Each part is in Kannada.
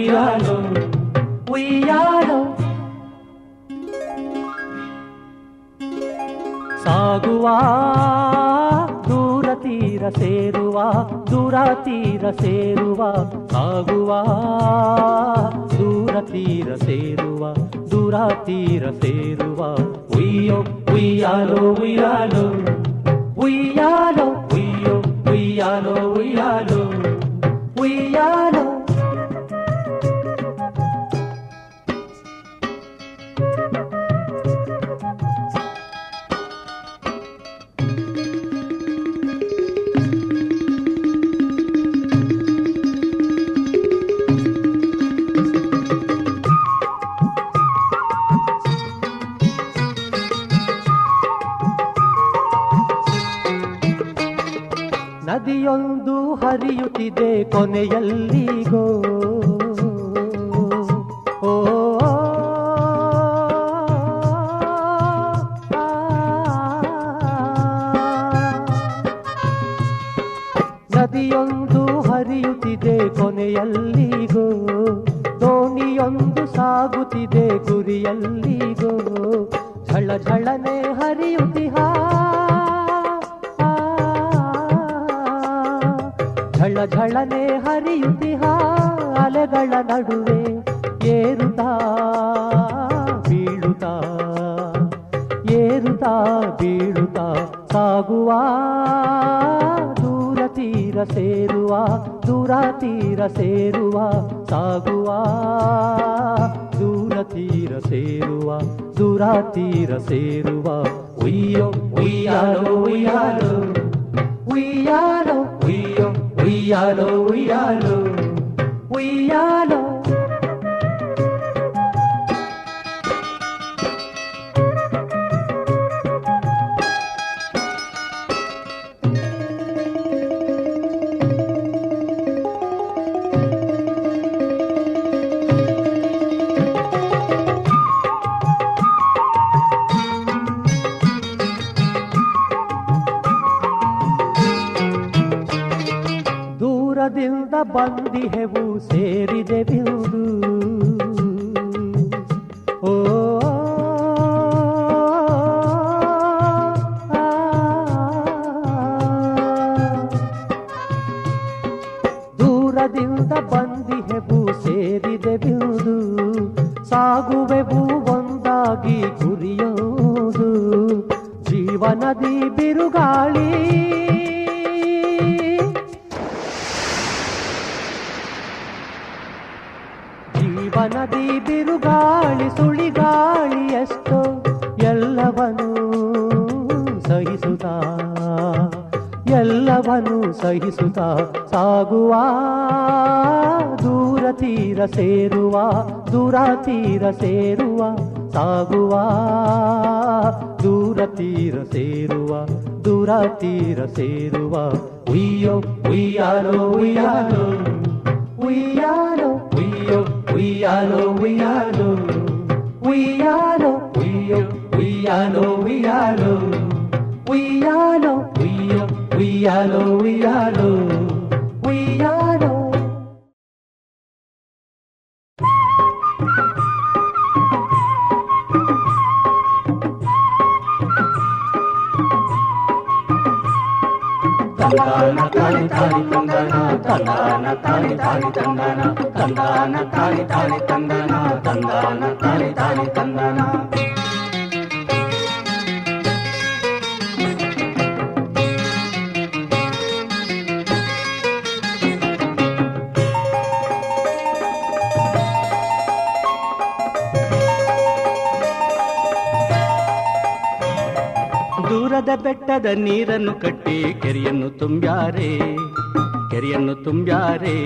ಉಯ್ಯಾಲೋ ಉಯ್ಯಾಲೋ. ಸಾಗುವ ದೂರ ತೀರ ಸೇರುವ ದೂರ ತೀರ ಸೇರುವ ಸಾಗುವ ದೂರ ತೀರ ಸೇರುವ ದೂರ ತೀರ ಸೇರುವ ಉಯ್ಯೋ ಉಯ್ಯಾಲೋ ಉಯ್ಯಾಲೋ ಉಯ್ಯಾಲೋ ಉಯ್ಯೋ ಉಯ್ಯಾಲೋ ಉಯ್ಯಾಲೋ ಉಯ್ಯಾಲೋ. ನದಿಯೊಂದು ಹರಿಯುತ್ತಿದೆ ಕೊನೆಯಲ್ಲಿಗೋ ಓ ನದಿಯೊಂದು ಹರಿಯುತ್ತಿದೆ ಕೊನೆಯಲ್ಲಿಗೋ ದೋಣಿಯೊಂದು ಸಾಗುತ್ತಿದೆ ಗುರಿಯಲ್ಲಿಗೋ ಝಳ ಝಳನೆ ಹರಿಯುತ್ತಿಹ ಝಳ ಝಳನೆ ಹರಿಯುತ್ತಿಹ ಅಲೆಗಳ ನಡುವೆ ಏರುತ್ತಾ ಬೀಳುತ್ತಾ ಏರುತ್ತಾ ಬೀಳುತ್ತಾ ಸಾಗುವ ದೂರ ತೀರ ಸೇರುವ ದೂರ ತೀರ ಸೇರುವ ಸಾಗುವ ದೂರ ತೀರ ಸೇರುವ ದೂರ ತೀರ ಸೇರುವ ಉಯ್ಯೋ ಉಯ್ಯಾಲೋ ಉಯ್ಯಾಲೋ ಉಯ್ಯಾಲೋ ಉಯ್ಯೋ ಉಯ್ಯಾಲೋ ಉಯ್ಯಾಲೋ ಉಯ್ಯಾಲೋ. ದೂರದಿಂದ ಬಂದಿಹೆವು ಸೇರಿದೆವಿವುದು ಓ ದೂರದಿಂದ ಬಂದಿಹೆವು ಸೇರಿದೆವಿವುದು ಸಾಗುವೆವು ಒಂದಾಗಿ ಗುರಿಯೋದು ಜೀವನದಿ ಬಿರುಗಾಳಿ ಜೀವನದಿ ಬಿರುಗಾಳಿ ಸುಳಿಗಾಳಿ ಎಷ್ಟೋ ಎಲ್ಲವನ್ನೂ ಸಹಿಸುತ್ತಾ ಎಲ್ಲವನ್ನೂ ಸಹಿಸುತ್ತಾ ಸಾಗುವ ದೂರ ತೀರ ಸೇರುವ ದೂರ ತೀರ ಸೇರುವ ಸಾಗುವ ದೂರ ತೀರ ಸೇರುವ ದೂರ ತೀರ ಸೇರುವ ಉಯ್ಯೋ ಉಯ್ಯಾಲೋ ಉಯ್ಯಾಲೋ ಉಯ್ಯಾಲೋ ಉಯ್ಯೋ ಉಯ್ಯಾಲೋ ಉಯ್ಯಾಲೋ ಉಯ್ಯಾಲೋ ಉಯ್ಯೋ ಉಯ್ಯಾಲೋ ಉಯ್ಯಾಲೋ ಉಯ್ಯಾಲೋ ಉಯ್ಯೋ ಉಯ್ಯಾಲೋ ಉಯ್ಯಾಲೋ ಉಯ್ಯಾಲೋ. ತಂದಾನ ತಾಳಿ ತಾಳಿ ತಂದನ ತಂದಾನ ತಾಳಿ ತಾಳಿ ತಂದನ ತಂದಾನ ತಾಳಿ ತಾಳಿ ತಂದನ ತಂದಾನ ತಾಳಿ ತಾಳಿ ತಂದನ. ದೂರದ ಬೆಟ್ಟದ ನೀರನ್ನು ಕಟ್ಟಿ ಕೆರೆಯನ್ನು ತುಂಬ್ಯಾರೆ ಕೆರೆಯನ್ನು ತುಂಬ್ಯಾರೆ.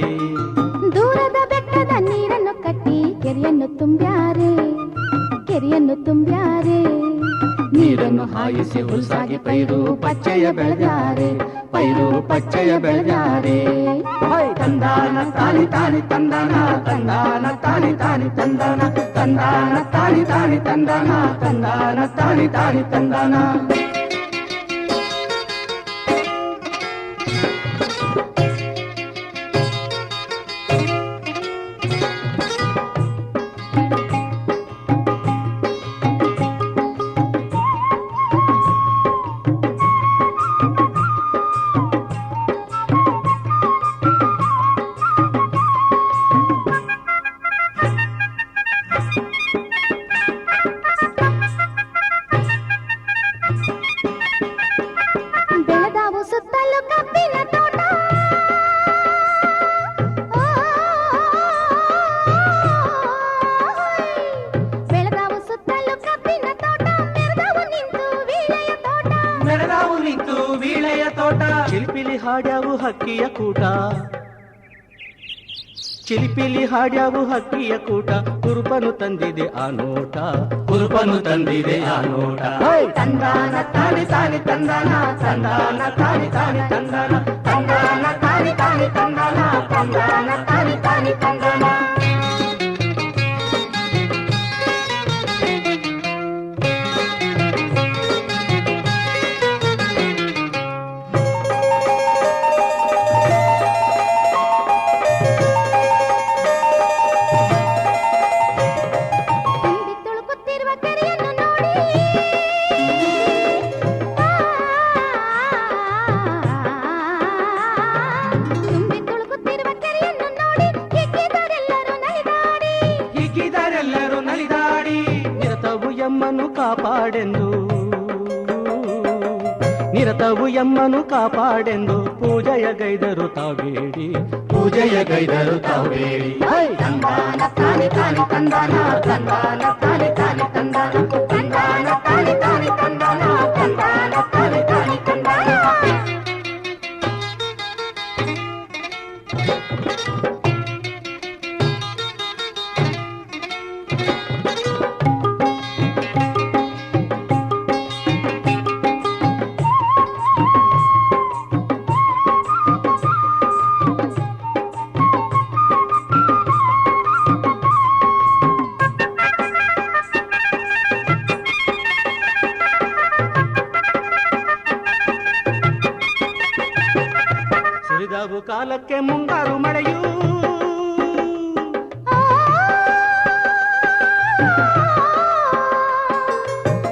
ದೂರದ ಬೆಟ್ಟದ ನೀರನ್ನು ಕಟ್ಟಿ ಕೆರೆಯನ್ನು ತುಂಬ್ಯಾರೆ ಕೆರೆಯನ್ನು ತುಂಬ್ಯಾರೆ. ನೀರನ್ನು ಹಾಯಿಸಿ ಹುಲ್ಸಾಗಿ ಪೈರು ಪಚ್ಚೆಯ ಬೆಳೆದಾರೆ ಪೈರು ಪಚ್ಚೆಯ ಬೆಳೆದಾರೆ. ತಂದಾನ ತಾಳಿ ತಾಳಿ ತಂದಾನ ತಂದಾನ ತಾಳಿ ತಾಳಿ ತಂದಾನ ತಂದಾನ ತಾಳಿ ತಾಳಿ ತಂದಾನ ತಂದಾನ ತಾಳಿ ತಾಳಿ ತಂದಾನ. ಹಕ್ಕಿಯ ಕೂಟ ಚಿಲಿಪಿಲಿ ಹಾಡ್ಯಾವು ಹಕ್ಕಿಯ ಕೂಟ ಕುರುಪನು ತಂದಿದೆ ಆ ನೋಟ ಕುರುಪನು ತಂದಿದೆ ಆ ನೋಟ ತಂದಾನ ತಾನಿ ತಾನಿ ತಂದಾನ ತಂದಾನ ತಾನಿ ತಾನಿ ತಂದಾನ ತಂದಾನ ತಾನಿ ತಾನಿ ತಂದಾನ ತಂದಾನ ತಾನಿ ತಾನಿ ತಂದಾನ ಕಾಪಾಡೆಂದು ನಿರತವು ಎಮ್ಮನು ಕಾಪಾಡೆಂದು ಪೂಜೆಯ ಗೈದರು ತಾವೇಡಿ ಪೂಜೆಯ ಗೈದರು ತಾವೇಡಿ ತಂದಾನ ತಾನಿ ತಾನಿ ತಂದಾನ ತಂದಾನ ತಾನಿ ತಾನಿ ತಂದಾನ ತಂದಾನ ತಾನಿ ತಾನಿ ತಂದಾನ ತಂದಾನ ತಾನಿ ತಾನಿ ತಂದಾನ ಸುರಿದವು ಕಾಲಕ್ಕೆ ಮುಂಗಾರು ಮಳೆಯೂ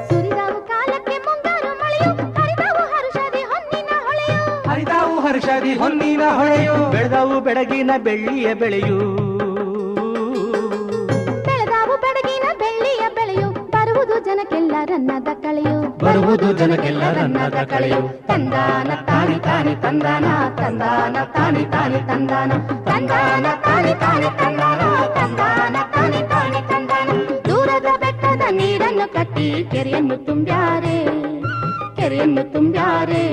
ಸುರಿದವು ಕಾಲಕ್ಕೆ ಮುಂಗಾರು ಮಳೆಯು ಹರಿದವು ಹರ್ಷದಿ ಹೊನ್ನಿನ ಹೊಳೆಯು ಹರಿದವು ಹರ್ಷದಿ ಹೊನ್ನಿನ ಹೊಳೆಯು ಬೆಳೆದವು ಬೆಳಗಿನ ಬೆಳ್ಳಿಯ ಬೆಳೆಯು ಬೆಳೆದವು ಬೆಳಗಿನ ಬೆಳ್ಳಿಯ ಬೆಳೆಯು ಬರುವುದು ಜನಕ್ಕೆಲ್ಲ ರನ್ನದ ಕಳೆಯು ಬರುವುದು ಜನಕ್ಕೆಲ್ಲ ರನ್ನದ ಕಳೆಯು ತಂದಾನ ತಾನಿ ತಾನಿ ತಂದಾನ ತಂದಾನ ತಾನಿ ತಾನಿ ತಂದಾನ ತಂದಾನ ತಾನಿ ತಾನಿ ತಂದಾನ ತಂದಾನ ತಾನಿ ತಾನಿ ತಂದಾನ ದೂರದ ಬೆಟ್ಟದ ನೀರನ್ನು ಕಟ್ಟಿ ಕೆರೆಯನ್ನು ತುಂಬ್ಯಾರೆ ಕೆರೆಯನ್ನು ತುಂಬ್ಯಾರೆ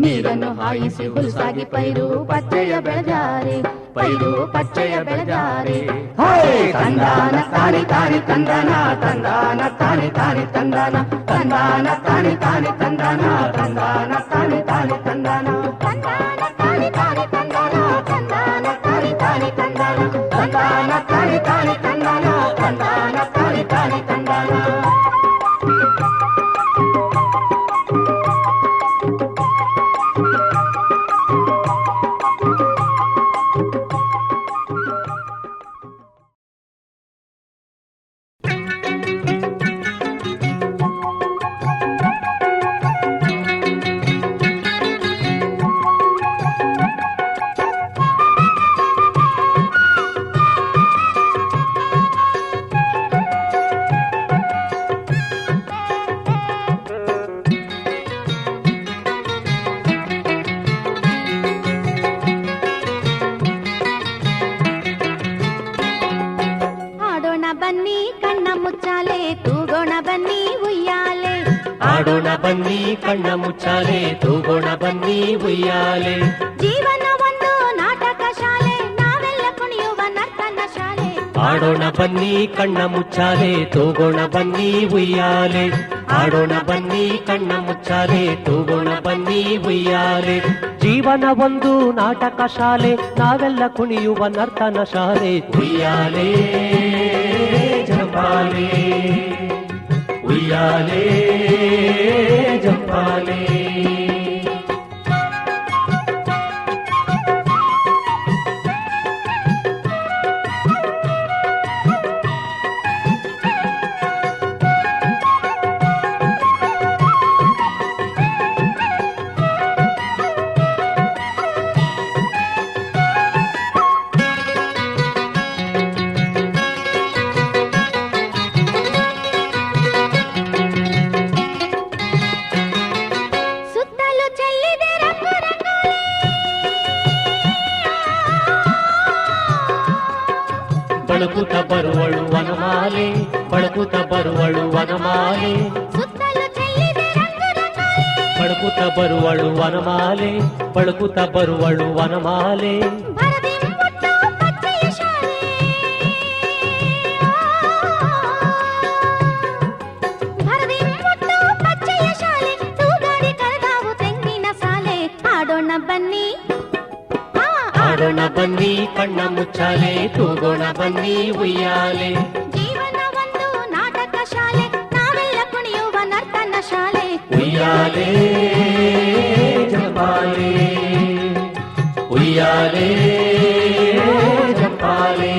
ನೀರನ್ನು ಹಾಯಿಸಿ ಹುಲ್ಸಾಗಿ ಪೈರು ಪಚ್ಚೆಯ ಬೆಳೆದಾರೆ ಪೈರು ಪಚ್ಚೆಯ ಬೆಳೆದಾರೆ ತಂದಾನ ತಾನಿ ತಾನಿ ತಂದಾನ ತಂದಾನ ತಾನಿ ತಾನಿ ತಂದಾನ ತಂದಾನ ತಾನಿ ತಾನಿ ತಂದಾನ ತಂದಾನ ತಾನಿ ತಾನಿ ತಂದಾನ ತಂದಾನ ತಾನಿ ತಾನಿ ತಂದಾನ ತಂದಾನ ತಾನಿ ತಾನಿ ತಂದಾನ ತಂದಾನ ತಾನಿ ತಾನಿ ತಂದಾನ ತಂದಾನ ತಾನಿ ತಾನಿ ತಂದಾನ ಬನ್ನಿ ಕಣ್ಣ ಮುಚ್ಚಾಲೆ ತೂಗೋಣ ಬನ್ನಿ ಉಯ್ಯಾಲೆ ಆಡೋಣ ಬನ್ನಿ ಕಣ್ಣ ಮುಚ್ಚಾಲೆ ತೂಗೋಣ ಬನ್ನಿ ಉಯ್ಯಾಲೆ ಜೀವನ ಒಂದು ನಾಟಕ ಶಾಲೆ ನಾವೆಲ್ಲ ಕುಣಿಯುವ ನರ್ತನ ಶಾಲೆ ಆಡೋಣ ಬನ್ನಿ ಕಣ್ಣ ಮುಚ್ಚಾಲೆ ತೂಗೋಣ ಬನ್ನಿ ಉಯ್ಯಾಲೆ ಆಡೋಣ ಬನ್ನಿ ಕಣ್ಣ ಮುಚ್ಚಾಲೆ ತೂಗೋಣ ಬನ್ನಿ ಉಯ್ಯಾಲೆ ಜೀವನ ಒಂದು ನಾಟಕ ಶಾಲೆ ನಾವೆಲ್ಲ ಕುಣಿಯುವ ನರ್ತನ ಶಾಲೆ ಉಯ್ಯಾಲೆ ಜಂಪಾಲೆ ಉಯ್ಯಾಲೆ ಜಂಪಾಲೆ ಸುತ್ತಲೂ ಚೆಲ್ಲಿದೆ ರಂಗು ರಂಗೋಲಿ ಬಳಕುತ್ತ ಬರುವಳು ವನಮಾಲೆ ಬಳಕುತ್ತ ಬರುವಳು ವನಮಾಲೆ ಸುತ್ತಲೂ ಚೆಲ್ಲಿದೆ ರಂಗು ರಂಗೋಲಿ ಬಳುಕುತ್ತ ಬರುವಳು ವನಮಾಲೆ, ಬಳುಕುತ್ತ ಬರುವಳು ವನಮಾಲೆ. ಭರದಿಂಬುಟ್ಟು ಪಚ್ಚೆಯ ಶಾಲೆ, ಭರದಿಂಬುಟ್ಟು ಪಚ್ಚೆಯ ಶಾಲೆ, ತೂಗಾಡಿ ಕರೆದಾವು ತೆಂಗಿನ ಸಾಲೆ. ಆಡೋಣ ಬನ್ನಿ, ಆಡೋಣ ಬನ್ನಿ ಕಣ್ಣ ಮುಚ್ಚಾಲೆ, ತೂಗೋಣ ಬನ್ನಿ ಉಯ್ಯಾಲೆ. ಜೀವನ ಒಂದು ನಾಟಕ ಶಾಲೆ, ನಾವೆಲ್ಲ ಕುಣಿಯುವ ನರ್ತನ ಶಾಲೆ. ಉಯ್ಯಾಲೆ ಜಂಪಾಲೆ, ಉಯ್ಯಾಲೆ ಜಂಪಾಲೆ.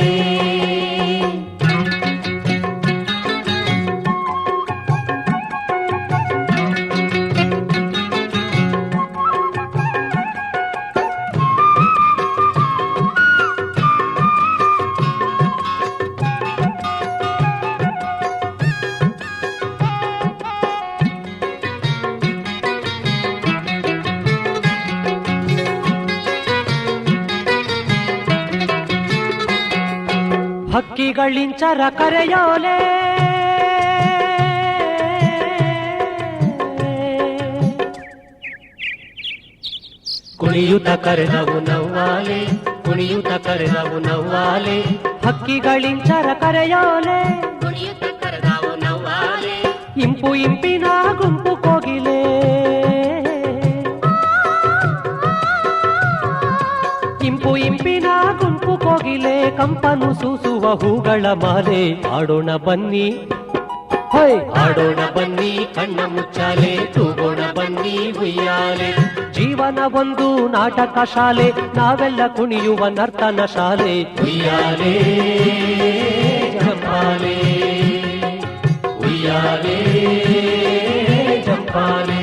ಹಕ್ಕಿಗಳಿಂಚರ ಕರೆಯೋಲೆ, ಕುಣಿಯುತ್ತ ಕರೆದವು ನವ್ವಾಲೆ, ಕುಣಿಯುತ್ತ ಕರೆದವು ನವ್ವಾಲೆ. ಹಕ್ಕಿಗಳಿಂಚರ ಕರೆಯೋಲೆ, ಕುಣಿಯುತ್ತ ಕರೆದಾವು ನವ್ವಾಲೆ. ಇಂಪು ಇಂಪಿನ ಗುಂಪು ಕೋಗಿಲೆ, ಇಂಪು ಇಂಪಿನ ಗುಂಪು ಕೋಗಿಲೆ. ಕಂಪನು ಸೂಸುವ ಹೂಗಳ ಮಾಲೆ. ಆಡೋಣ ಬನ್ನಿ, ಹೊಯ್ ಆಡೋಣ ಬನ್ನಿ ಕಣ್ಣ ಮುಚ್ಚಾಲೆ, ತೂಗೋಣ ಬನ್ನಿ ಉಯ್ಯಾಲೆ. ಜೀವನ ಒಂದು ನಾಟಕ ಶಾಲೆ, ನಾವೆಲ್ಲ ಕುಣಿಯುವ ನರ್ತನ ಶಾಲೆ. ಉಯ್ಯಾಲೆ ಜಂಪಾಲೆ, ಉಯ್ಯಾಲೆ ಜಂಪಾಲೆ.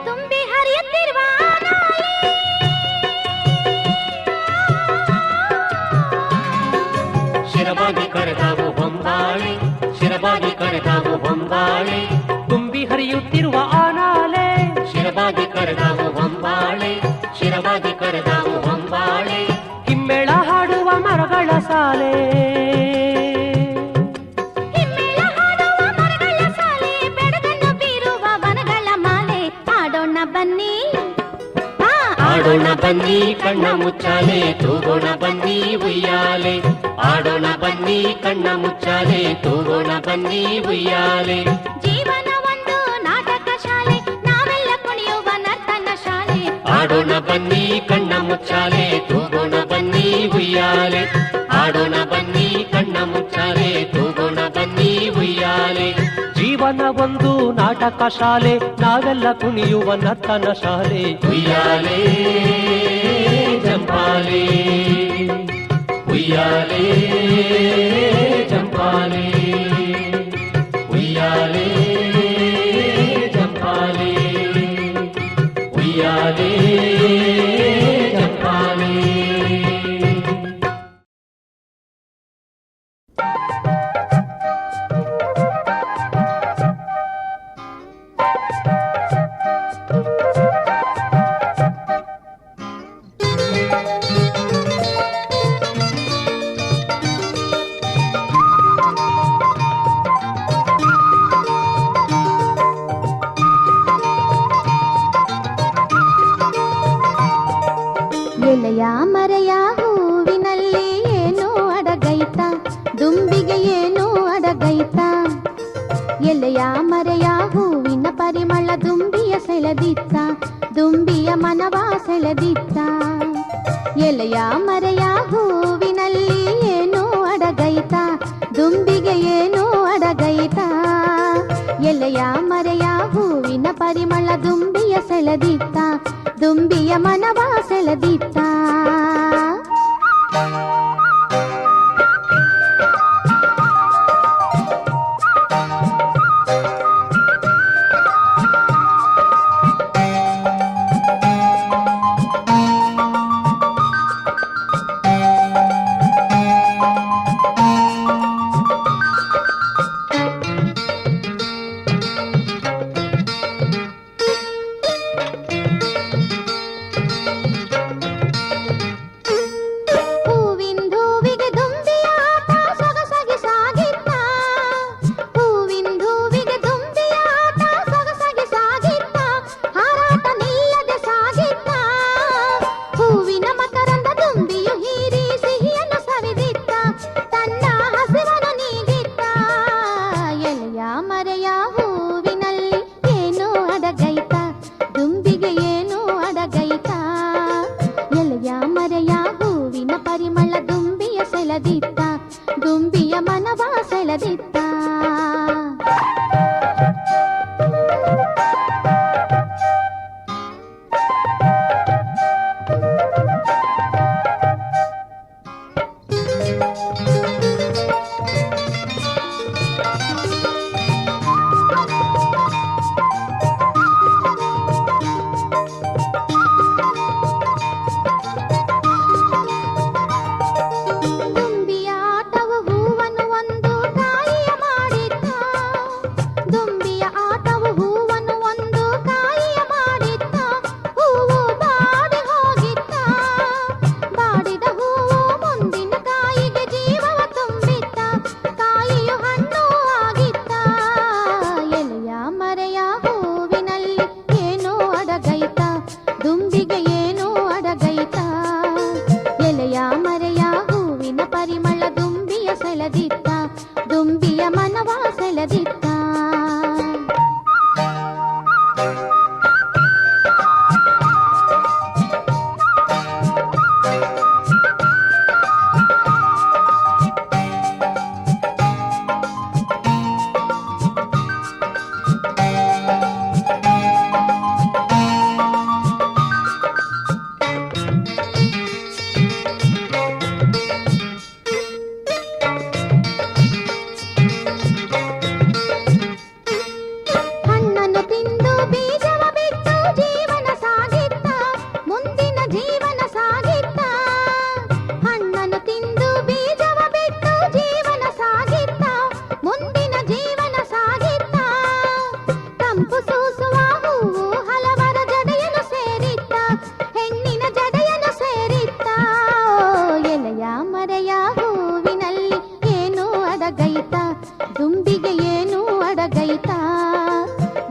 ತುಂಬಿ ಹರಿಯುತ್ತಿರುವ ನಾಲೆ, ಶಿರಬಾಗಿ ಕರೆದಾವು ಹೊಂಬಾಳೆ, ಶಿರಬಾಗಿ ಕರೆದಾವು ಹೊಂಬಾಳೆ. ತುಂಬಿ ಹರಿಯುತ್ತಿರುವ ಆನಾಲೆ, ಶಿರಬಾಗಿ ಕರೆದಾವು ಹೊಂಬಾಳೆ, ಶಿರಬಾಗಿ ಕರೆದಾವು ಹೊಂಬಾಳೆ. ಹಿಮ್ಮೇಳ ಹಾಡುವ ಮರಗಳ ಸಾಲೆ, ಹಿಮ್ಮೇಳ ಹಾಡುವ ಮರಗಳ ಸಾಲೆ, ಬೆಳಗನ್ನು ಬೀರುವ ವನಗಳ ಮಾಲೆ. ಆಡೋಣ ಬನ್ನಿ, ಆಡೋಣ ಬನ್ನಿ ಕಣ್ಣ ಮುಚ್ಚಾಲೆ, ತೂಗೋಣ ಬನ್ನಿ ಉಯ್ಯಾಲೆ. ಆಡೋಣ ಬನ್ನಿ ಕಣ್ಣ ಮುಚ್ಚಾಲೆ, ತೂಗೋಣ ಬನ್ನಿ ಉಯ್ಯಾಲೆ. ಜೀವನ ಒಂದು ನಾಟಕ ಶಾಲೆ, ನಾವೆಲ್ಲ ಕುಣಿಯುವ ನರ್ತನ ಶಾಲೆ. ಆಡೋಣ ಬನ್ನಿ ಕಣ್ಣ ಮುಚ್ಚಾಲೆ, ತೂಗೋಣ ಬನ್ನಿ ಉಯ್ಯಾಲೆ. ಆಡೋಣ ಬನ್ನಿ ಕಣ್ಣ ಮುಚ್ಚಾಲೆ, ತೂಗೋಣ ಬನ್ನಿ ಉಯ್ಯಾಲೆ. ಜೀವನ ಒಂದು ನಾಟಕ ಶಾಲೆ, ನಾವೆಲ್ಲ ಕುಣಿಯುವ ನರ್ತನ ಶಾಲೆ. ಉಯ್ಯಾಲೆ ಜಂಪಾಲೆ, ಉಯ್ಯಾಲೆ ಜಂಪಾಲೆ, ಉಯ್ಯಾಲೆ ಜಂಪಾಲೆ, ಉಯ್ಯಾಲೆ ಜಂಪಾಲೆ. ಎಲೆಯ ಮರೆಯ ಹೂವಿನಲ್ಲಿ ಏನೋ ಅಡಗೈತ, ದುಂಬಿಗೆ ಏನೋ ಅಡಗೈತ. ಎಲೆಯ ಮರೆಯ ಹೂವಿನ ಪರಿಮಳ ದುಂಬಿಯ ಸೆಳೆದಿತ್ತ, ದುಂಬಿಯ ಮನವ ಸೆಳೆದಿತ್ತ. ಎಲೆಯ ಮರೆಯ ಹೂವಿನಲ್ಲಿ ಏನೋ ಅಡಗೈತ, ದುಂಬಿಗೆ ಏನೋ ಅಡಗೈತ. ಎಲೆಯ ಮರೆಯ ಹೂವಿನ ಪರಿಮಳ ದುಂಬಿಯ ಸೆಳೆದಿತ್ತ, ದುಂಬಿಯ ಮನವ ಸೆಳೆದಿತ್ತ. ದುಂಬಿಯ ಮನವ ಸೆಳೆದಿತ್ತ. ದುಂಬಿಯ ಮನವ ಸೆಳೆದಿತ್ತ. ದುಂಬಿಗೆ ಏನು ಅಡಗೈತ,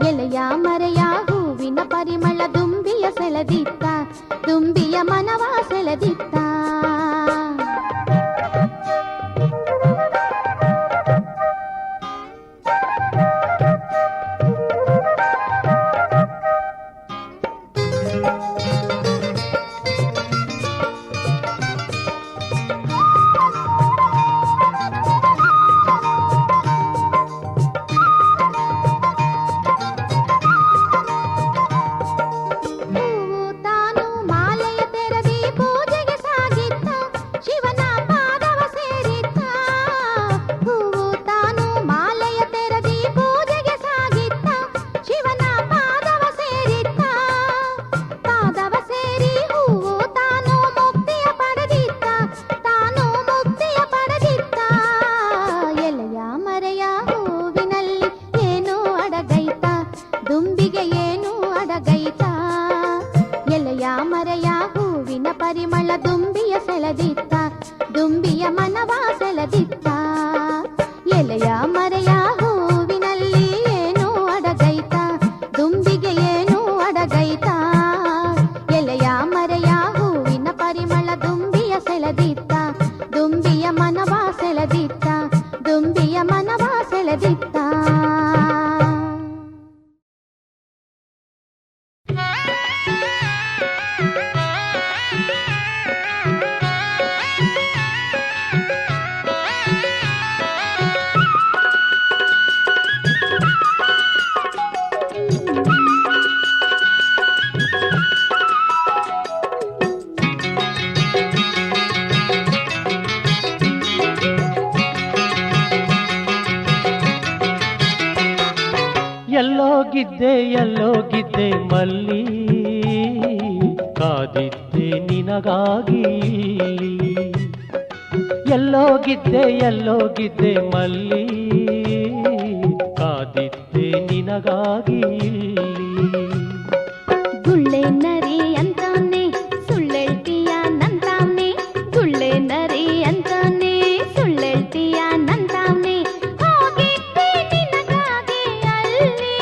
ಎಲೆಯ ಮರೆಯ ಹೂವಿನ ಪರಿಮಳ ದುಂಬಿಯ ಸೆಳೆದಿತ್ತ, ದುಂಬಿಯ ಮನವ ಸೆಳೆದಿತ್ತ. ದುಂಬಿಗೆ ಏನು ಅಡಗೈತ, ಎಲೆಯ ಮರೆಯ ಹೂವಿನ ಪರಿಮಳ ದುಂಬಿಯ ಸೆಳೆದಿತ್ತ, ದುಂಬಿಯ ಮನವ ಸೆಳೆದಿತ್ತ. ಎಲೆಯ ಮರೆಯ ಹೂವಿನಲ್ಲಿ ಏನು ಅಡಗೈತ, ದುಂಬಿಗೆ ಏನು ಅಡಗೈತ, ಎಲೆಯ ಮರೆಯ ಹೂವಿನ ಪರಿಮಳ ದುಂಬಿಯ ಸೆಳೆದಿತ್ತ, ದುಂಬಿಯ ಮನವ ಸೆಳೆದಿತ್ತ, ದುಂಬಿಯ ಮನವ ಸೆಳೆದಿತ್ತ. ಎಲ್ಲೋಗಿದ್ದೆ ಮಲ್ಲಿ, ಕಾದಿದ್ದೆ ನಿನಗಾಗಿ. ಎಲ್ಲೋಗಿದ್ದೆ ಮಲ್ಲಿ, ಕಾದಿದ್ದೆ ನಿನಗಾಗಿ. ಗುಳ್ಳೆ ನರಿ ಅಂತಾನೆ ಸುಳ್ಳೆಳ್ತೀಯ ನಂತಾನೆ, ಗುಳ್ಳೆ ನರಿ ಅಂತಾನೆ ಸುಳ್ಳೆಳ್ತೀಯ ನಂತಾನೆ. ಹೋಗಿದ್ದೆ ನಿನಗಾಗಿ ಅಲ್ಲಿ,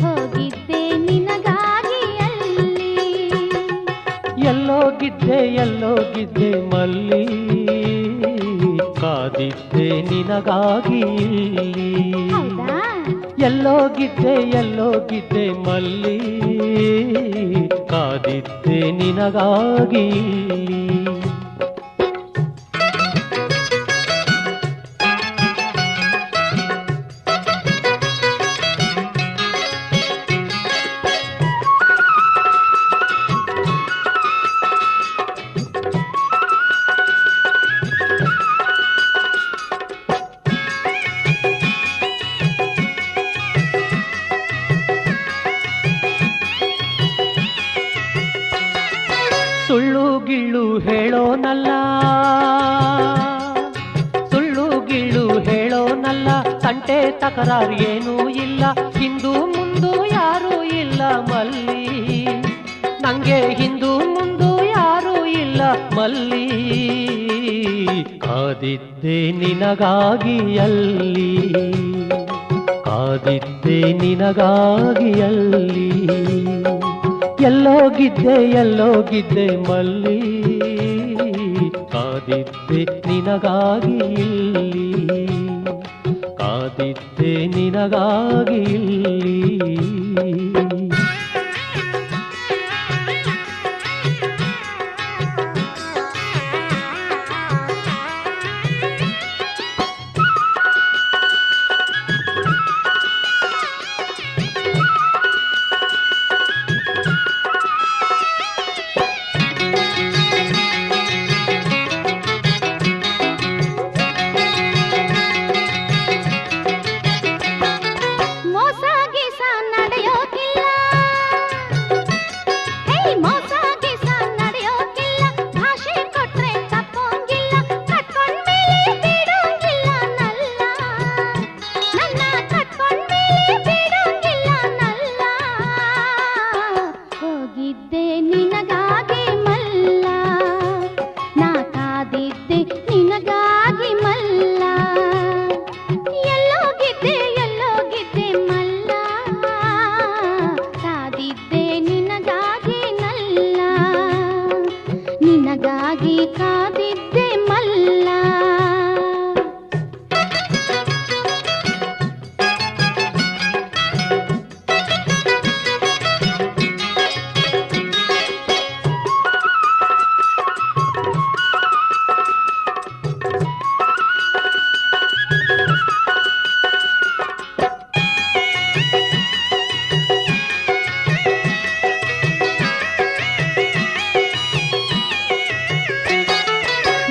ಹೋಗಿದ್ದೆ ನಿನಗಾಗಿ ಅಲ್ಲಿ. ಎಲ್ಲೋಗಿದ್ದೆ ಮಲ್ಲಿ, ಕಾದಿದ್ದೆ ನಿನಗಾಗಿ. ಎಲ್ಲೋಗಿದ್ದೆ ಮಲ್ಲಿ, ಕಾದಿದ್ದೆ ನಿನಗಾಗಿ. ತಂಟೆ ತಕರಾರು ಏನೂ ಇಲ್ಲ, ಹಿಂದೂ ಮುಂದು ಯಾರೂ ಇಲ್ಲ ಮಲ್ಲಿ, ನಂಗೆ ಹಿಂದೂ ಮುಂದು ಯಾರೂ ಇಲ್ಲ ಮಲ್ಲಿ. ಕಾದಿದ್ದೆ ನಿನಗಾಗಿ ಅಲ್ಲಿ, ಕಾದಿದ್ದೆ ನಿನಗಾಗಿ ಅಲ್ಲಿ, ಎಲ್ಲೋಗಿದ್ದೆ ಮಲ್ಲಿ, ಕಾದಿದ್ದೆ ನಿನಗಾಗಿ ಇಲ್ಲಿ, ಕಾದಿದ್ದೆ ನಿನಗಾಗಿ ಇಲ್ಲಿ.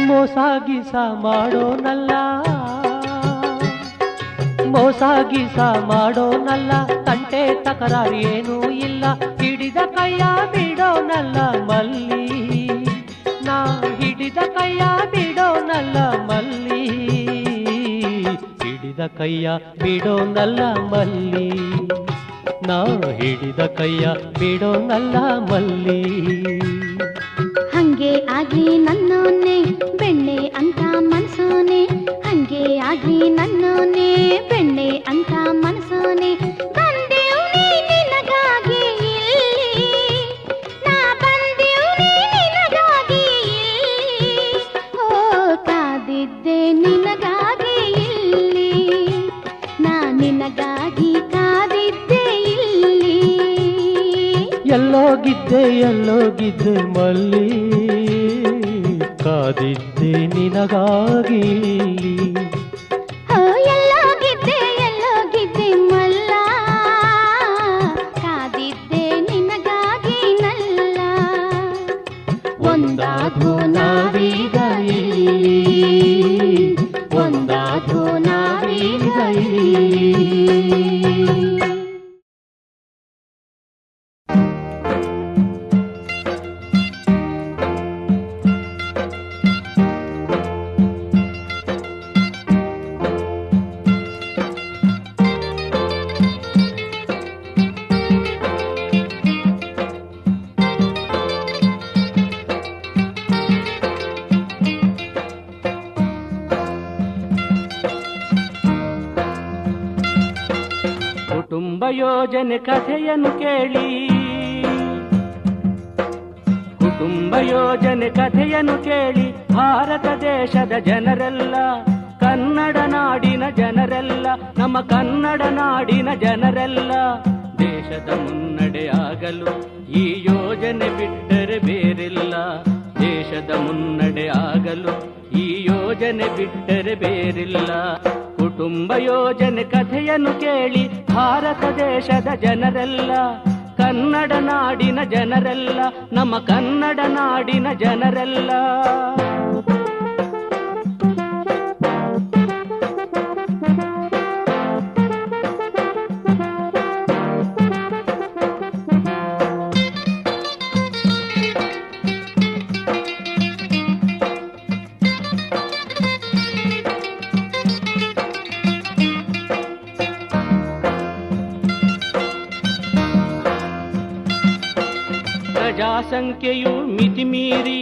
ಮೋಸ ಮಾಡೋನಲ್ಲ, ಮೋಸ ಗೀಸ ಮಾಡೋನಲ್ಲ, ತಂಟೆ ತಕರಾರು ಏನೂ ಇಲ್ಲ, ಹಿಡಿದ ಕೈಯ ಬಿಡೋನಲ್ಲ ಮಲ್ಲಿ, ನಾ ಹಿಡಿದ ಕೈಯ ಬಿಡೋನಲ್ಲ ಮಲ್ಲಿ, ಹಿಡಿದ ಕೈಯ ಬಿಡೋನಲ್ಲ ಮಲ್ಲಿ, ನಾ ಹಿಡಿದ ಕೈಯ ಬಿಡೋನಲ್ಲ ಮಲ್ಲಿ. ಹಂಗೆ ಆಗ್ಲಿ ನನ್ನೋನೆ ಬೆಣ್ಣೆ ಅಂತ ಮನಸೋನೆ, ಹಂಗೆ ಆಗ್ಲಿ ನನ್ನೋನೆ ಬೆಣ್ಣೆ ಅಂತ ಮನಸೋನೆ, ಬಂದೇವ್ನಿ ನಿನಗಾಗಿ ಇಲ್ಲಿ, ನಾ ಬಂದೇವ್ನಿ ನಿನಗಾಗಿ ಇಲ್ಲಿ, ಓ ಕಾದಿದ್ದೆ ನಿನಗಾಗಿ ಇಲ್ಲಿ, ನಾ ನಿನಗಾಗಿ ಕಾದಿದ್ದೆ ಇಲ್ಲಿ. ಎಲ್ಲೋಗಿದ್ದೆ ಮಲ್ಲಿ, ಕಾದಿದ್ದೆ ನಿನಗಾಗಿ ಇಲ್ಲಿ. ಎಲ್ಲೋಗಿದ್ದೆ ಮಲ್ಲ, ಕಾದಿದ್ದೆ ನಿನಗಾಗಿ ನಲ್ಲ. ಒಂದಾದ್ರೂ ನಾವೀಗ ಇಲ್ಲಿ, ಒಂದಾದ್ರೂ ನಾವೀಗ ಇಲ್ಲಿ. ಕುಟುಂಬ ಯೋಜನೆ ಕಥೆಯನ್ನು ಕೇಳಿ, ಕುಟುಂಬ ಯೋಜನೆ ಕಥೆಯನ್ನು ಕೇಳಿ, ಭಾರತ ದೇಶದ ಜನರೆಲ್ಲ, ಕನ್ನಡ ನಾಡಿನ ಜನರೆಲ್ಲ, ನಮ್ಮ ಕನ್ನಡ ನಾಡಿನ ಜನರೆಲ್ಲ, ದೇಶದ ಮುನ್ನಡೆ ಆಗಲು ಈ ಯೋಜನೆ ಬಿಟ್ಟರೆ ಬೇರಿಲ್ಲ, ದೇಶದ ಮುನ್ನಡೆ ಆಗಲು ಈ ಯೋಜನೆ ಬಿಟ್ಟರೆ ಬೇರಿಲ್ಲ. ಕುಟುಂಬ ಯೋಜನೆ ಕಥೆಯನ್ನು ಕೇಳಿ, ಭಾರತ ದೇಶದ ಜನರೆಲ್ಲ, ಕನ್ನಡ ನಾಡಿನ ಜನರೆಲ್ಲ, ನಮ್ಮ ಕನ್ನಡ ನಾಡಿನ ಜನರೆಲ್ಲ. ಪ್ರಜಾಸಂಖ್ಯೆಯು ಮಿತಿಮೀರಿ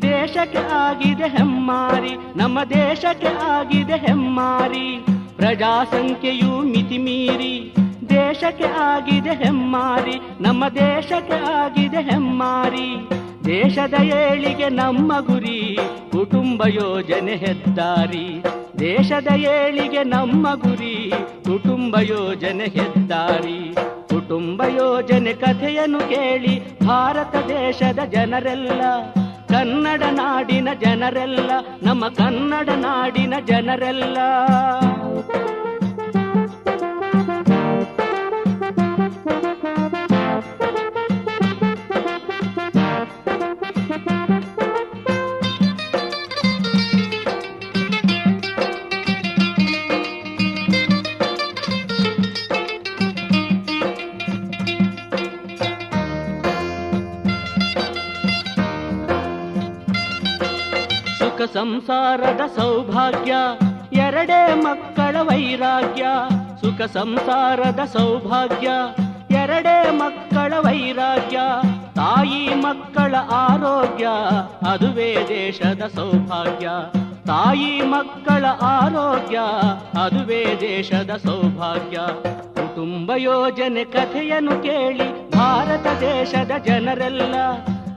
ದೇಶಕ್ಕೆ ಆಗಿದೆ ಹೆಮ್ಮಾರಿ, ನಮ್ಮ ದೇಶಕ್ಕೆ ಆಗಿದೆ ಹೆಮ್ಮಾರಿ. ಪ್ರಜಾಸಂಖ್ಯೆಯು ಮಿತಿಮೀರಿ ದೇಶಕ್ಕೆ ಆಗಿದೆ ಹೆಮ್ಮಾರಿ, ನಮ್ಮ ದೇಶಕ್ಕೆ ಆಗಿದೆ ಹೆಮ್ಮಾರಿ. ದೇಶದ ಏಳಿಗೆ ನಮ್ಮ ಗುರಿ, ಕುಟುಂಬ ಯೋಜನೆ ಹೆದ್ದಾರಿ. ದೇಶದ ಏಳಿಗೆ ನಮ್ಮ ಗುರಿ, ಕುಟುಂಬ ಯೋಜನೆ ಹೆದ್ದಾರಿ. ಕುಟುಂಬ ಯೋಜನೆ ಕಥೆಯನ್ನು ಕೇಳಿ ಭಾರತ ದೇಶದ ಜನರೆಲ್ಲ, ಕನ್ನಡ ನಾಡಿನ ಜನರೆಲ್ಲ, ನಮ್ಮ ಕನ್ನಡ ನಾಡಿನ ಜನರೆಲ್ಲ. ಸಂಸಾರದ ಸೌಭಾಗ್ಯ, ಎರಡೇ ಮಕ್ಕಳ ವೈರಾಗ್ಯ. ಸುಖ ಸಂಸಾರದ ಸೌಭಾಗ್ಯ, ಎರಡೇ ಮಕ್ಕಳ ವೈರಾಗ್ಯ. ತಾಯಿ ಮಕ್ಕಳ ಆರೋಗ್ಯ, ಅದುವೇ ದೇಶದ ಸೌಭಾಗ್ಯ. ತಾಯಿ ಮಕ್ಕಳ ಆರೋಗ್ಯ, ಅದುವೇ ದೇಶದ ಸೌಭಾಗ್ಯ. ಕುಟುಂಬ ಯೋಜನೆ ಕಥೆಯನ್ನು ಕೇಳಿ ಭಾರತ ದೇಶದ ಜನರೆಲ್ಲ,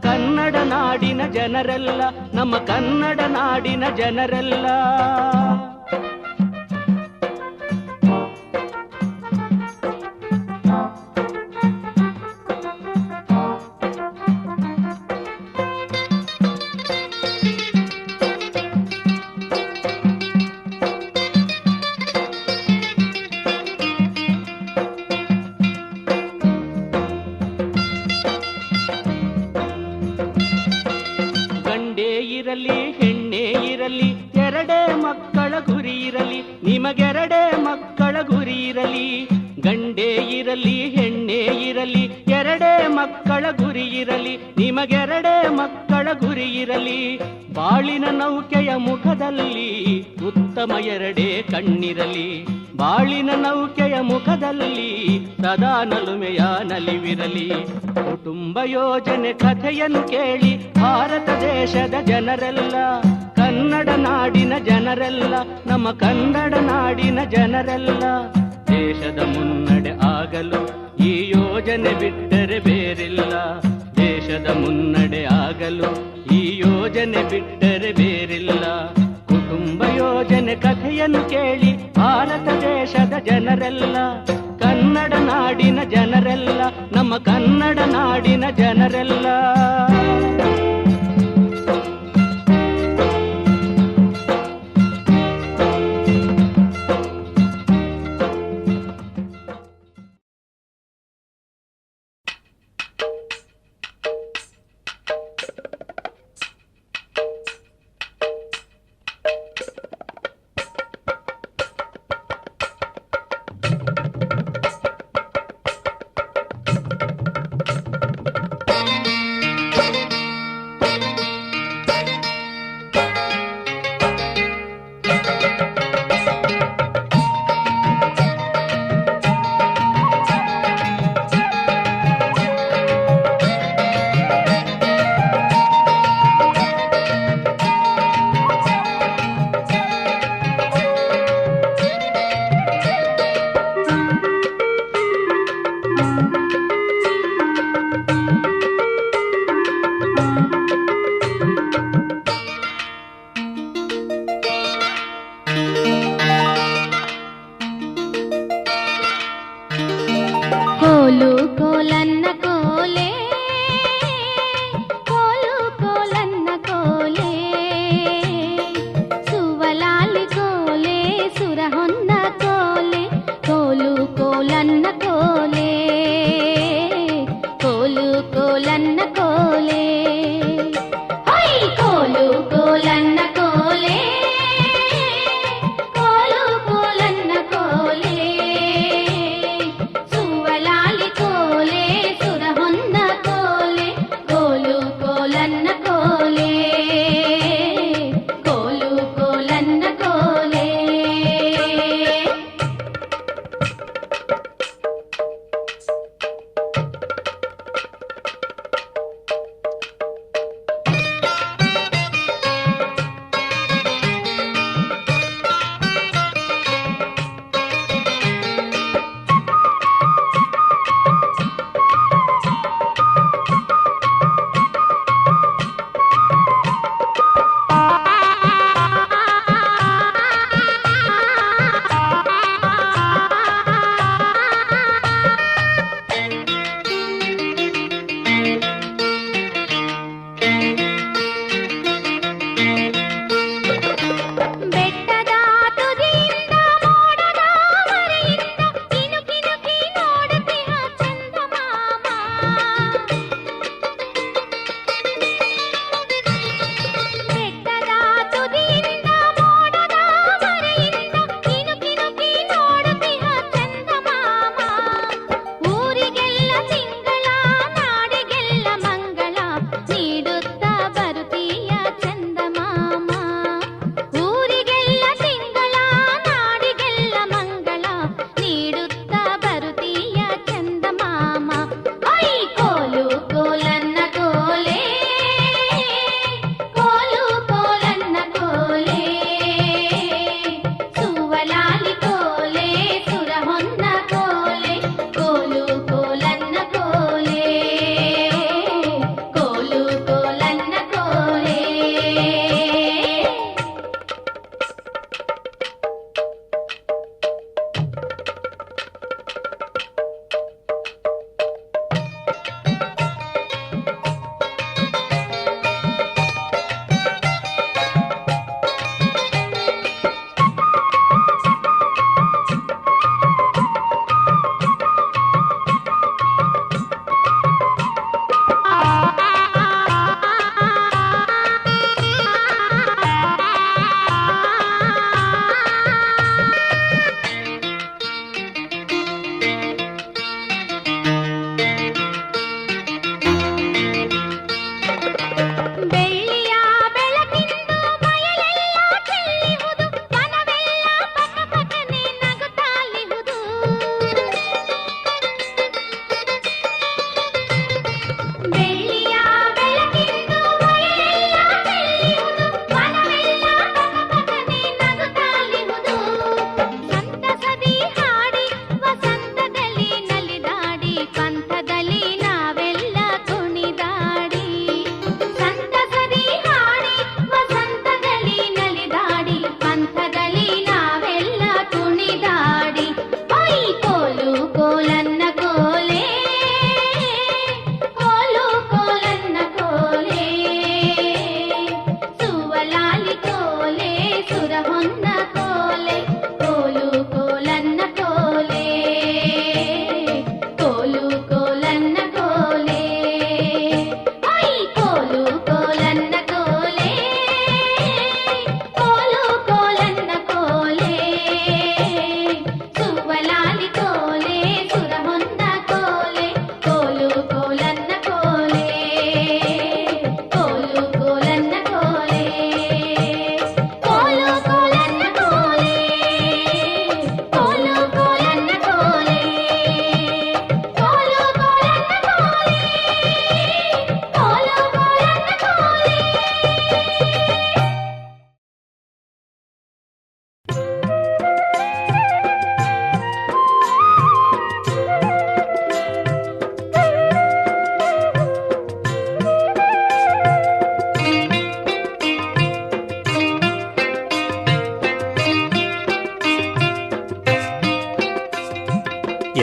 ಕನ್ನಡ ನಾಡಿನ ಜನರೆಲ್ಲ, ನಮ್ಮ ಕನ್ನಡ ನಾಡಿನ ಜನರೆಲ್ಲ. ಹೆಣ್ಣೇ ಇರಲಿ, ಎರಡೇ ಮಕ್ಕಳ ಗುರಿ ಇರಲಿ, ನಿಮಗೆರಡೇ ಮಕ್ಕಳ ಗುರಿ ಇರಲಿ. ಗಂಡೇ ಇರಲಿ ಹೆಣ್ಣೇ ಇರಲಿ, ಎರಡೇ ಮಕ್ಕಳ ಗುರಿ ಇರಲಿ, ನಿಮಗೆರಡೇ ಮಕ್ಕಳ ಗುರಿ ಇರಲಿ. ಬಾಳಿನ ನೌಕೆಯ ಮುಖದಲ್ಲಿ ಉತ್ತಮ ಎರಡೇ ಕಣ್ಣಿರಲಿ. ಬಾಳಿನ ನೌಕೆಯ ಮುಖದಲ್ಲಿ ಸದಾ ನಲುಮೆಯ ನಲಿವಿರಲಿ. ಕುಟುಂಬ ಯೋಜನೆ ಕಥೆಯನ್ನು ಕೇಳಿ ಭಾರತ ದೇಶದ ಜನರೆಲ್ಲ, ಕನ್ನಡ ನಾಡಿನ ಜನರೆಲ್ಲ, ನಮ್ಮ ಕನ್ನಡ ನಾಡಿನ ಜನರೆಲ್ಲ. ದೇಶದ ಮುನ್ನಡೆ ಆಗಲು ಈ ಯೋಜನೆ ಬಿಟ್ಟರೆ ಬೇರಿಲ್ಲ. ದೇಶದ ಮುನ್ನಡೆ ಆಗಲು ಈ ಯೋಜನೆ ಬಿಟ್ಟರೆ ಬೇರಿಲ್ಲ. ಕುಟುಂಬ ಯೋಜನೆ ಕಥೆಯನ್ನು ಕೇಳಿ ಭಾರತ ದೇಶದ ಜನರೆಲ್ಲ, ಕನ್ನಡ ನಾಡಿನ ಜನರೆಲ್ಲ, ನಮ್ಮ ಕನ್ನಡ ನಾಡಿನ ಜನರೆಲ್ಲ.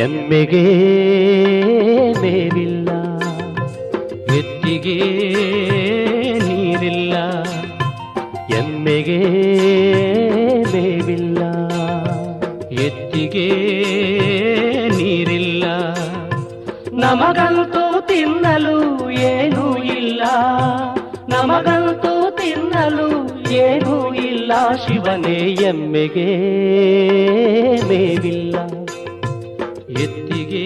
ಎಮ್ಮೆಗೆ ಮೇವಿಲ್ಲ, ಎತ್ತಿಗೆ ನೀರಿಲ್ಲ, ಎಮ್ಮೆಗೆ ಮೇವಿಲ್ಲ, ಎತ್ತಿಗೆ ನೀರಿಲ್ಲ. ನಮಗಂತೂ ತಿನ್ನಲು ಏನೂ ಇಲ್ಲ, ನಮಗಂತೂ ತಿನ್ನಲು ಏನೂ ಇಲ್ಲ. ಶಿವನೇ ಎಮ್ಮೆಗೆ ಮೇವಿಲ್ಲ, ಎತ್ತಿಗೆ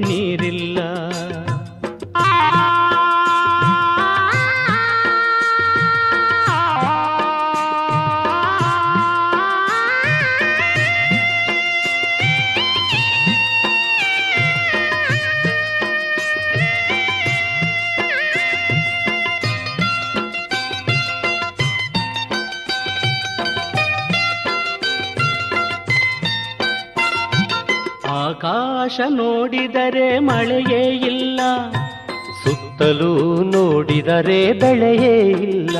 ನೀರಿಲ್ಲ. ಆಕಾಶ ನೋಡಿದರೆ ಮಳೆಯೇ ಇಲ್ಲ, ಸುತ್ತಲೂ ನೋಡಿದರೆ ಬೆಳೆಯೇ ಇಲ್ಲ.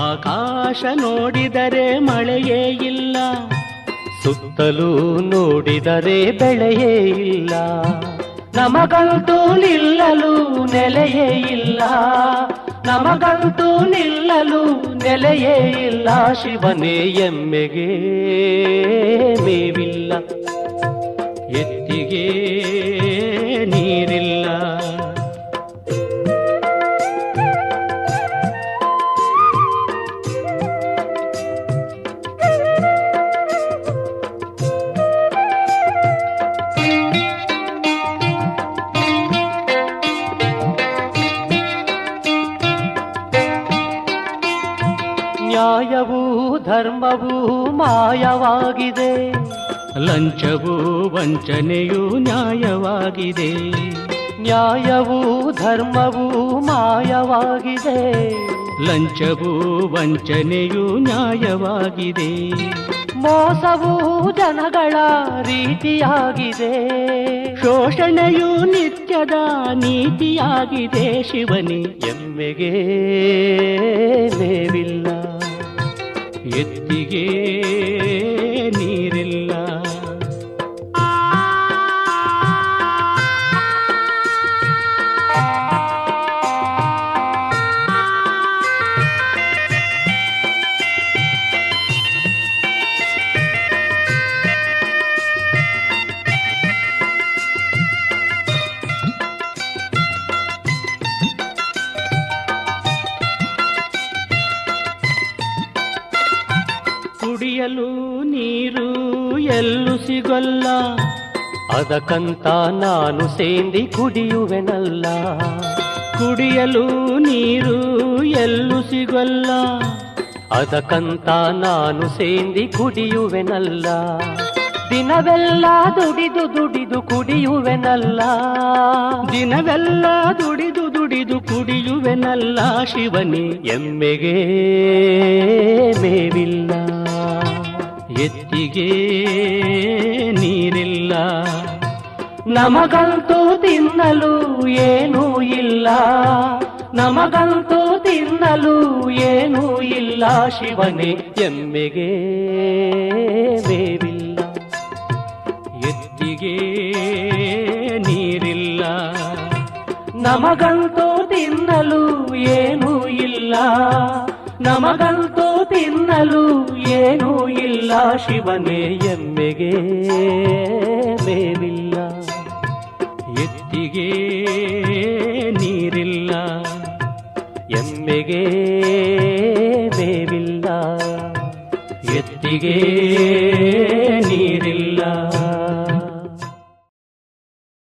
ಆಕಾಶ ನೋಡಿದರೆ ಮಳೆಯೇ ಇಲ್ಲ, ಸುತ್ತಲೂ ನೋಡಿದರೆ ಬೆಳೆಯೇ ಇಲ್ಲ. ನಮಗಂತೂ ನಿಲ್ಲಲು ನೆಲೆಯೇ ಇಲ್ಲ, ನಮಗಂತೂ ನಿಲ್ಲಲು ನೆಲೆಯೇ ಇಲ್ಲ. ಶಿವನೇ ಎಮ್ಮೆಗೆ ಮೇವಿಲ್ಲ, ಎತ್ತಿಗೆ ನೀರಿಲ್ಲ. ನ್ಯಾಯವೂ ಧರ್ಮವೂ ಮಾಯವಾಗಿದೆ, ಲಂಚವೂ ವಂಚನೆಯೂ ನ್ಯಾಯವಾಗಿದೆ. ನ್ಯಾಯವೂ ಧರ್ಮವೂ ಮಾಯವಾಗಿದೆ, ಲಂಚವೂ ವಂಚನೆಯೂ ನ್ಯಾಯವಾಗಿದೆ. ಮೋಸವೂ ಜನಗಳ ರೀತಿಯಾಗಿದೆ, ಶೋಷಣೆಯೂ ನಿತ್ಯದ ನೀತಿಯಾಗಿದೆ. ಶಿವನೇ ಎಮ್ಮೆಗೆ ಮೇವಿಲ್ಲ, ಎತ್ತಿಗೆ ನೀರಿಲ್ಲ. ಕುಡಿಯಲು ನೀರು ಎಲ್ಲೂ ಸಿಗಲ್ಲ, ಅದಕ್ಕಂತ ನಾನು ಸೇಂದಿ ಕುಡಿಯುವೆನಲ್ಲ. ಕುಡಿಯಲು ನೀರು ಎಲ್ಲೂ ಸಿಗಲ್ಲ, ಅದಕ್ಕಂತ ನಾನು ಸೇಂದಿ ಕುಡಿಯುವೆನಲ್ಲ. ದಿನವೆಲ್ಲ ದುಡಿದು ದುಡಿದು ಕುಡಿಯುವೆನಲ್ಲ, ದಿನವೆಲ್ಲ ದುಡಿದು ದುಡಿದು ಕುಡಿಯುವೆನಲ್ಲ. ಶಿವನೇ ಎಮ್ಮೆಗೆ ಮೇವಿಲ್ಲ, ಎತ್ತಿಗೆ ನೀರಿಲ್ಲ. ನಮಗಂತೂ ತಿನ್ನಲು ಏನೂ ಇಲ್ಲ, ನಮಗಂತೂ ತಿನ್ನಲು ಏನೂ ಇಲ್ಲ. ಶಿವನೇ ಎಮ್ಮೆಗೆ ಮೇವಿಲ್ಲ, ಎತ್ತಿಗೆ ನೀರಿಲ್ಲ. ನಮಗಂತೂ ತಿನ್ನಲು ಏನೂ ಇಲ್ಲ, ನಮಗಂತೂ ತಿನ್ನಲು ಏನೂ ಇಲ್ಲ. ಶಿವನೇ ಎಮ್ಮೆಗೆ ಮೇವಿಲ್ಲ, ಎತ್ತಿಗೆ ನೀರಿಲ್ಲ. ಎಮ್ಮೆಗೆ ಮೇವಿಲ್ಲ, ಎತ್ತಿಗೆ ನೀರಿಲ್ಲ.